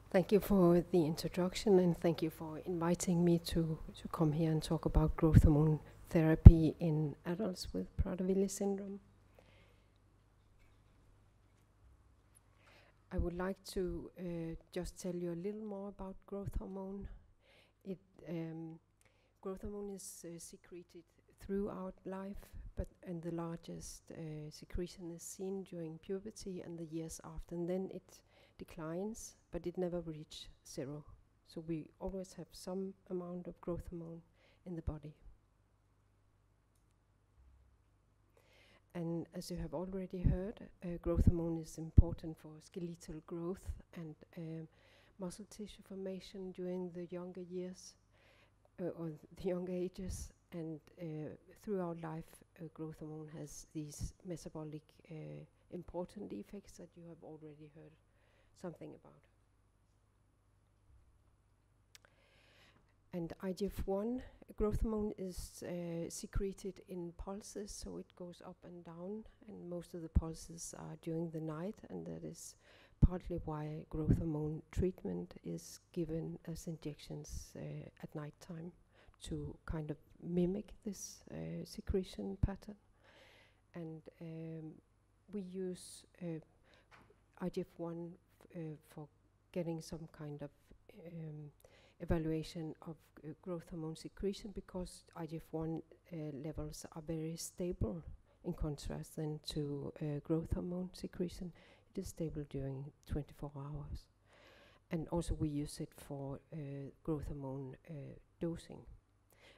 Thank you for the introduction, and thank you for inviting me to come here and talk about growth hormone therapy in adults with Prader-Willi syndrome. I would like to just tell you a little more about growth hormone. Growth hormone is secreted throughout life, and the largest secretion is seen during puberty and the years after, and then it declines, but it never reaches zero. So we always have some amount of growth hormone in the body. And as you have already heard, growth hormone is important for skeletal growth and muscle tissue formation during the younger years, or the younger ages, and throughout life, growth hormone has these metabolic important effects that you have already heard something about. And IGF-1 growth hormone is secreted in pulses, so it goes up and down, and most of the pulses are during the night, and that is partly why growth hormone treatment is given as injections at night time to kind of mimic this secretion pattern. And we use IGF-1 for getting some kind of evaluation of growth hormone secretion, because IGF-1 levels are very stable in contrast then to growth hormone secretion. It is stable during 24 hours. And also we use it for growth hormone dosing.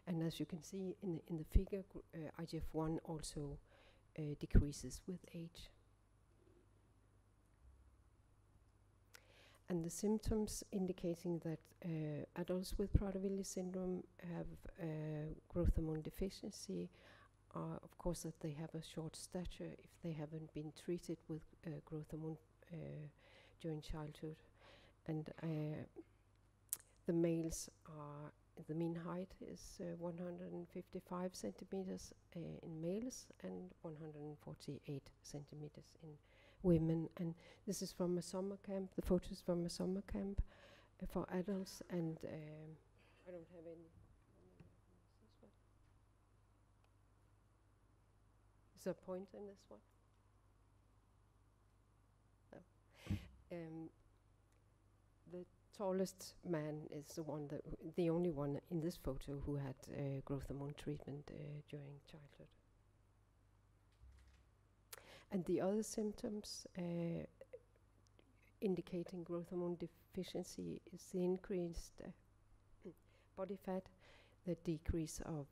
And as you can see in the figure, IGF-1 also decreases with age. And the symptoms indicating that adults with Prader-Willi syndrome have growth hormone deficiency are, of course, that they have a short stature if they haven't been treated with growth hormone during childhood. And the males are, the mean height is 155 centimeters in males and 148 centimeters in women. And this is from a summer camp. The photos from a summer camp for adults, and I don't have any. Is there a point in this one? No. The tallest man is the only one in this photo who had growth hormone treatment during childhood. And the other symptoms indicating growth hormone deficiency is the increased body fat, the decrease of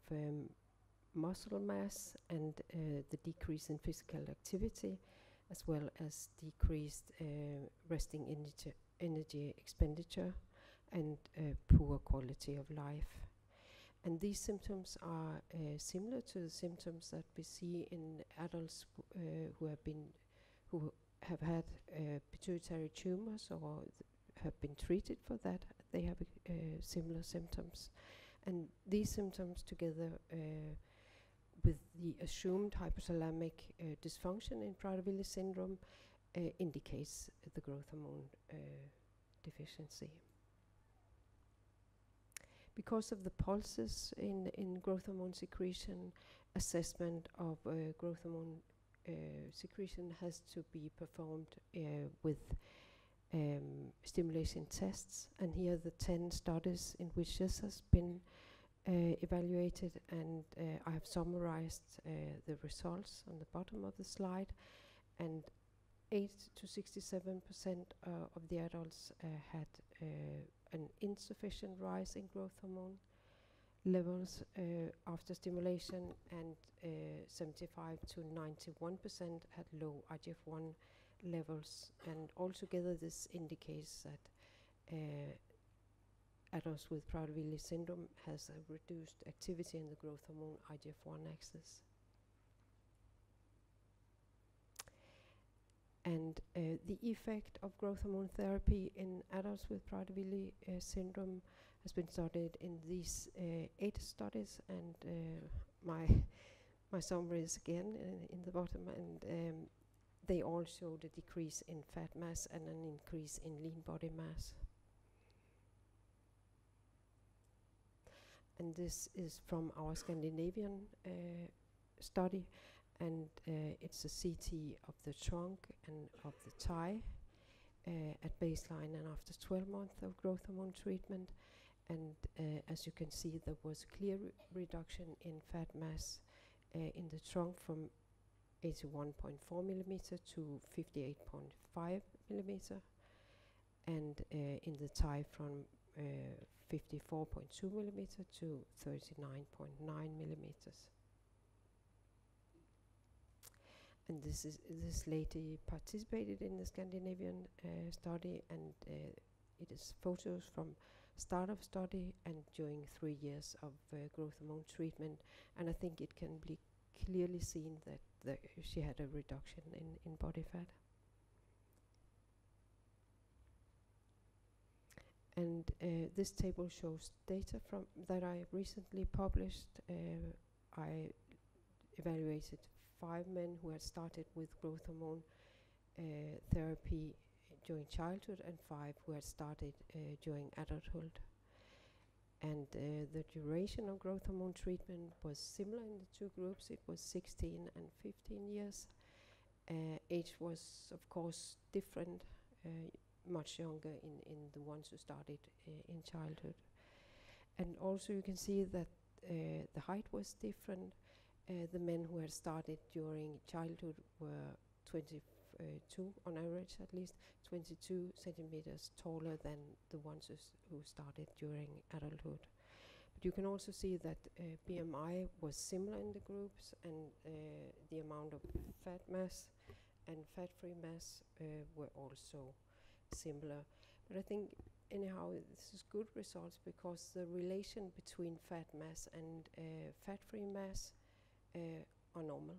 muscle mass, and the decrease in physical activity, as well as decreased resting energy expenditure and poor quality of life. And these symptoms are similar to the symptoms that we see in adults who have had pituitary tumors or have been treated for that. They have similar symptoms, and these symptoms, together with the assumed hypothalamic dysfunction in Prader-Willi syndrome, indicates the growth hormone deficiency. Because of the pulses in growth hormone secretion, assessment of growth hormone secretion has to be performed with stimulation tests. And here are the 10 studies in which this has been evaluated, and I have summarized the results on the bottom of the slide. And 8 to 67% of the adults had an insufficient rise in growth hormone levels after stimulation, and 75 to 91% had low IGF-1 levels. And altogether this indicates that adults with Prader-Willi syndrome has a reduced activity in the growth hormone IGF-1 axis. And the effect of growth hormone therapy in adults with Prader-Willi syndrome has been studied in these 8 studies, and my summary is again in the bottom, and they all showed a decrease in fat mass and an increase in lean body mass. and this is from our Scandinavian study, and it's a CT of the trunk and of the thigh at baseline and after 12 months of growth hormone treatment. And as you can see, there was a clear reduction in fat mass in the trunk from 81.4 millimeter to 58.5 millimeter, and in the thigh from 54.2 millimeter to 39.9 millimeters. And this lady participated in the Scandinavian study, and it is photos from start of study and during 3 years of growth hormone treatment, and I think it can be clearly seen that she had a reduction in body fat. And this table shows data from that I recently published. I evaluated 5 men who had started with growth hormone therapy during childhood and 5 who had started during adulthood. And the duration of growth hormone treatment was similar in the 2 groups. It was 16 and 15 years. Age was, of course, different, much younger in the ones who started in childhood. And also you can see that the height was different. The men who had started during childhood were 22, on average at least, 22 centimeters taller than the ones who started during adulthood. But you can also see that BMI was similar in the groups, and the amount of fat mass and fat-free mass were also similar. But I think anyhow this is good results, because the relation between fat mass and fat-free mass are normal.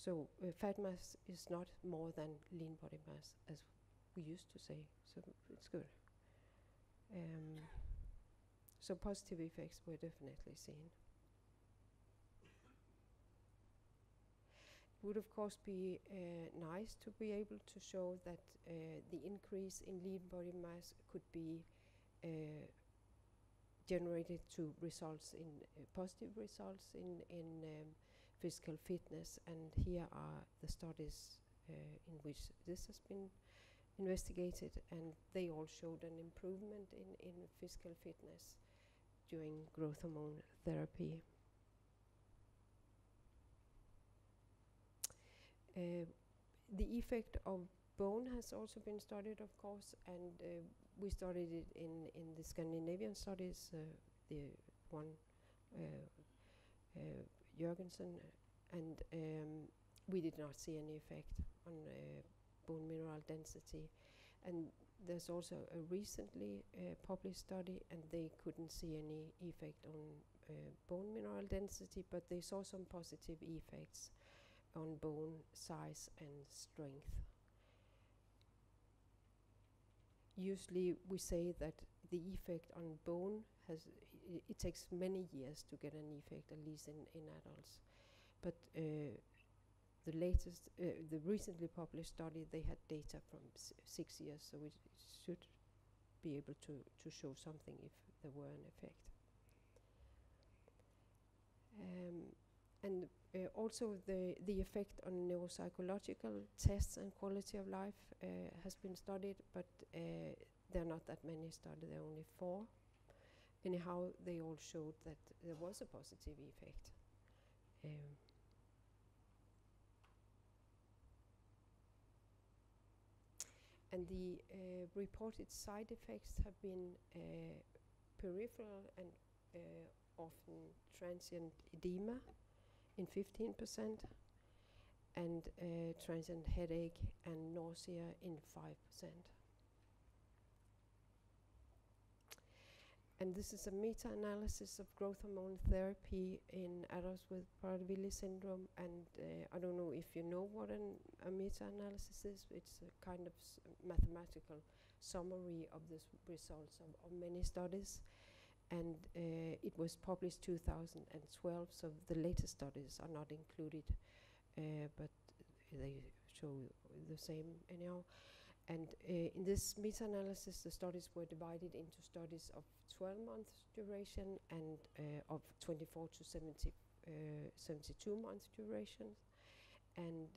So fat mass is not more than lean body mass, as we used to say, so it's good. So positive effects were definitely seen. It would of course be nice to be able to show that the increase in lean body mass could be generated to results in positive results in physical fitness, and here are the studies in which this has been investigated, and they all showed an improvement in physical fitness during growth hormone therapy. The effect of bone has also been studied, of course, and we studied it in the Scandinavian studies, the one Jørgensen, and we did not see any effect on bone mineral density. And there's also a recently published study, and they couldn't see any effect on bone mineral density, but they saw some positive effects on bone size and strength. Usually we say that the effect on bone it takes many years to get an effect, at least in adults. But the latest, the recently published study, they had data from 6 years, so it should be able to show something if there were an effect. And also the effect on neuropsychological tests and quality of life has been studied, but there are not that many studied, there are only 4. Anyhow, they all showed that there was a positive effect. And the reported side effects have been peripheral and often transient edema in 15%, and transient headache and nausea in 5%. And this is a meta-analysis of growth hormone therapy in adults with Prader-Willi syndrome, and I don't know if you know what a meta-analysis is. It's a kind of mathematical summary of the results of many studies, and it was published 2012, so the latest studies are not included, but they show the same anyhow. And in this meta-analysis, the studies were divided into studies of 12 months duration and of 24 to 72 months duration. And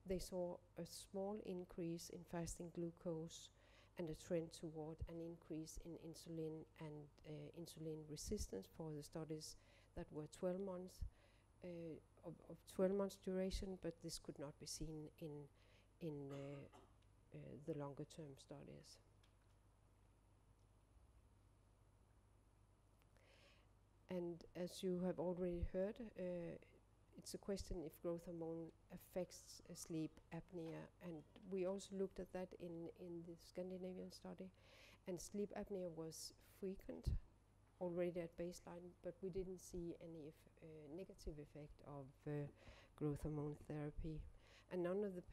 they saw a small increase in fasting glucose and a trend toward an increase in insulin and insulin resistance for the studies that were 12 months of 12 months duration, but this could not be seen in the longer term studies. And as you have already heard, it's a question if growth hormone affects sleep apnea, and we also looked at that in the Scandinavian study, and sleep apnea was frequent already at baseline, but we didn't see any negative effect of growth hormone therapy. And none of the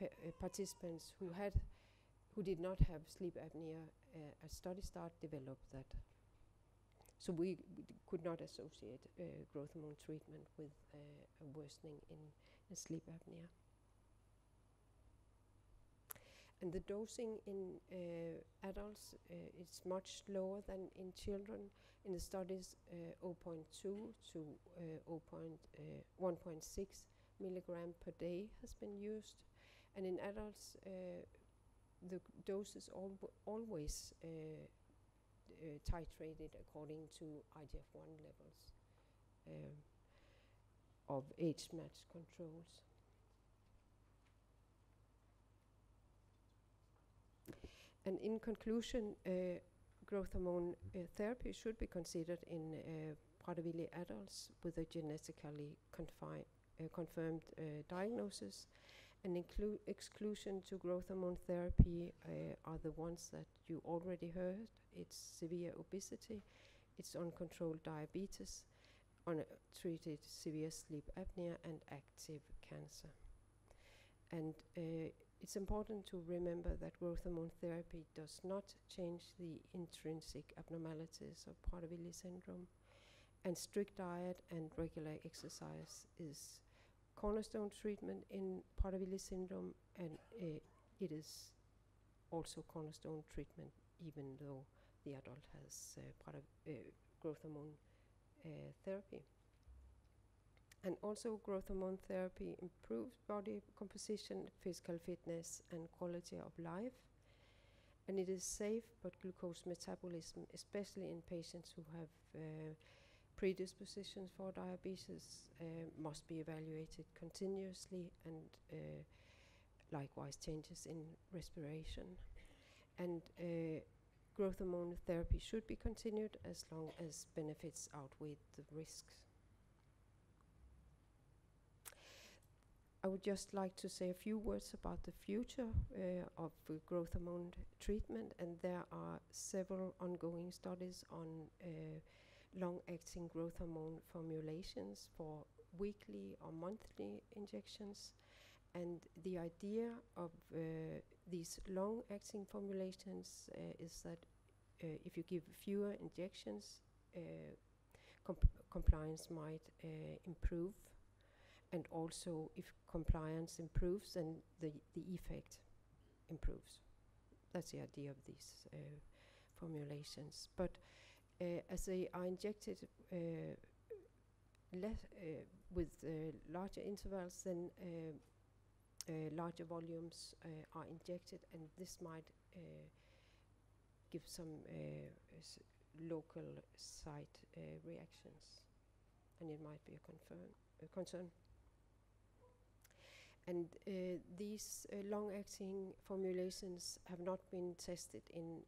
participants who did not have sleep apnea at study start developed that. So we could not associate growth hormone treatment with a worsening in sleep apnea. And the dosing in adults is much lower than in children. In the studies, 0.2 to 1.6 milligram per day has been used. And in adults, the dose is always titrated according to IGF-1 levels of age-matched controls. And in conclusion, growth hormone therapy should be considered in Prader-Willi adults with a genetically confirmed diagnosis. And exclusion to growth hormone therapy are the ones that you already heard. It's severe obesity, it's uncontrolled diabetes, untreated severe sleep apnea, and active cancer. And it's important to remember that growth hormone therapy does not change the intrinsic abnormalities of Prader-Willi syndrome. And strict diet and regular exercise is cornerstone treatment in Prader-Willi syndrome, and it is also cornerstone treatment even though the adult has growth hormone therapy. And also growth hormone therapy improves body composition, physical fitness, and quality of life. And it is safe, but glucose metabolism, especially in patients who have predispositions for diabetes, must be evaluated continuously, and likewise changes in respiration. And growth hormone therapy should be continued as long as benefits outweigh the risks. I would just like to say a few words about the future of growth hormone treatment, and there are several ongoing studies on long-acting growth hormone formulations for weekly or monthly injections. And the idea of these long-acting formulations is that if you give fewer injections, compliance might improve. And also, if compliance improves, then the effect improves. That's the idea of these formulations. But as they are injected with larger intervals, then larger volumes are injected, and this might give some local side reactions, and it might be a concern. And these long-acting formulations have not been tested in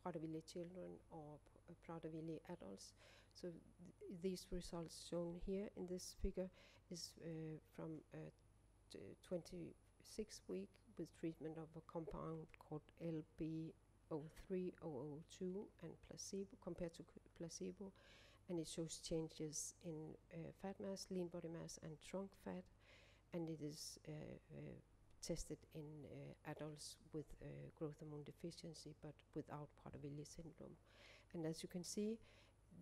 Prader-Willi children or Prader-Willi adults. So these results shown here in this figure is from 26 week with treatment of a compound called LB03002 and placebo, compared to placebo, and it shows changes in fat mass, lean body mass, and trunk fat. And it is tested in adults with growth hormone deficiency, but without Prader-Willi syndrome. And as you can see,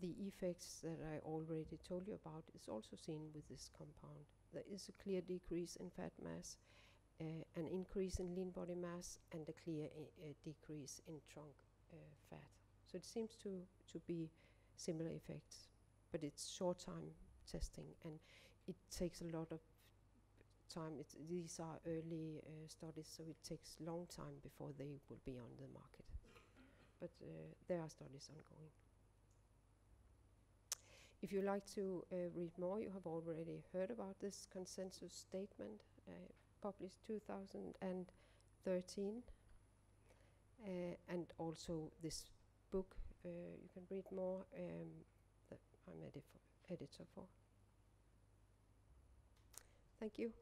the effects that I already told you about is also seen with this compound. There is a clear decrease in fat mass, an increase in lean body mass and a clear decrease in trunk fat. So it seems to be similar effects, but it's short time testing and it takes a lot of time. These are early studies, so it takes long time before they will be on the market. But there are studies ongoing. If you like to read more, you have already heard about this consensus statement published 2013, and also this book you can read more that I'm editor for. Thank you.